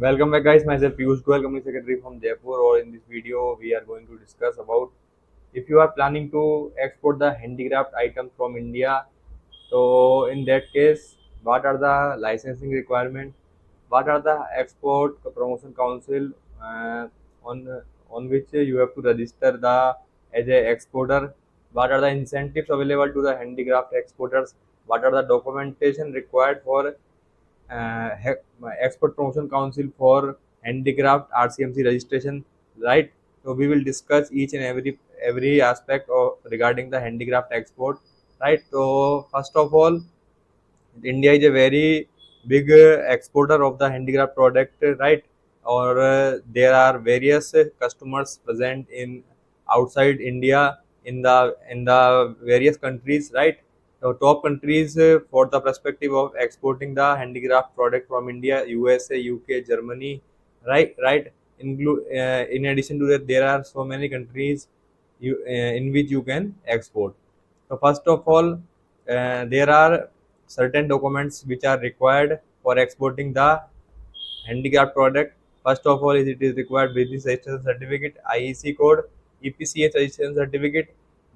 Welcome back, guys. Myself Piyush Goyal, Company Secretary from Jaipur. Or in this video, we are going to discuss about if you are planning to export the handicraft items from India. So in that case, what are the licensing requirements? What are the export promotion council uh, on on which you have to register the as a exporter? What are the incentives available to the handicraft exporters? What are the documentation required for Export Promotion Council for Handicraft RCMC registration, right? So we will discuss each and every aspect of regarding the handicraft export, right? So first of all, India is a very big exporter of the handicraft product, right? Or there are various customers present in outside India in the various countries, right? So top countries for the perspective of exporting the handicraft product from India, USA, UK, Germany, right. In addition to that, there are so many countries in which you can export. So first of all, there are certain documents which are required for exporting the handicraft product. First of all, it is required business registration certificate, IEC code, EPCH registration certificate,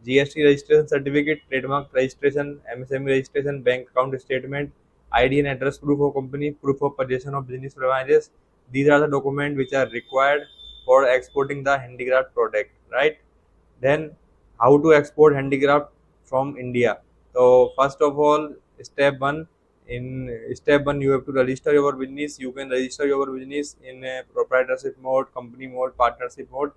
GST registration certificate, trademark registration, MSME registration, bank account statement, ID and address proof of company, proof of possession of business premises. These are the documents which are required for exporting the handicraft product, right? Then how to export handicraft from India? So first of all, step one. In step one, you have to register your business. You can register your business in a proprietorship mode, company mode, partnership mode,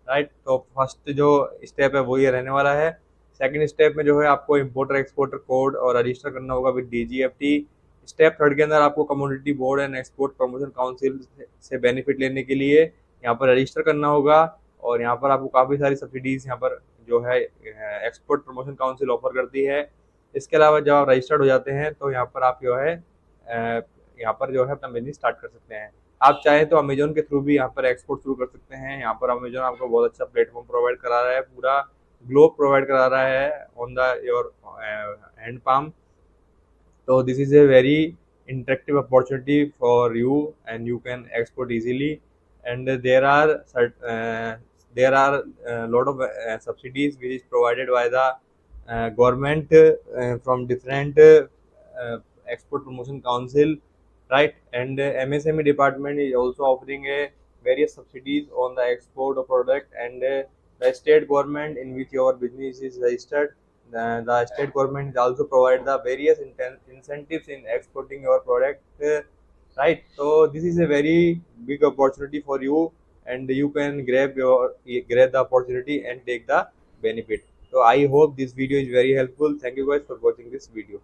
right. तो first जो step है वो ये रहने वाला है. Second step में जो है आपको इम्पोर्टर एक्सपोर्टर कोड और रजिस्टर करना होगा विद DGFT. स्टेप थर्ड के अंदर आपको community board and export promotion council से बेनिफिट लेने के लिए यहाँ पर रजिस्टर करना होगा. और यहाँ पर आपको काफ़ी सारी सब्सिडीज यहाँ पर जो है एक्सपोर्ट प्रमोशन काउंसिल ऑफर करती है. इसके अलावा जब आप रजिस्टर्ड हो जाते हैं तो यहाँ पर आप जो है यहाँ पर जो है अपना बिजनेस स्टार्ट कर सकते हैं. आप चाहें तो अमेजोन के थ्रू भी यहाँ पर एक्सपोर्ट शुरू कर सकते हैं. यहाँ पर अमेजोन आपको बहुत अच्छा प्लेटफॉर्म प्रोवाइड करा रहा है, पूरा ग्लोब प्रोवाइड करा रहा है on the your hand palm. So this is a very interactive opportunity for you, and you can export easily. And there are a lot of subsidies which is provided by the government from different export promotion council, right? And MSME department is also offering a various subsidies on the export of product. And the state government in which your business is registered, the state government also provide the various incentives in exporting your product, right? So this is a very big opportunity for you, and you can grab the opportunity and take the benefit. So I hope this video is very helpful. Thank you guys for watching this video.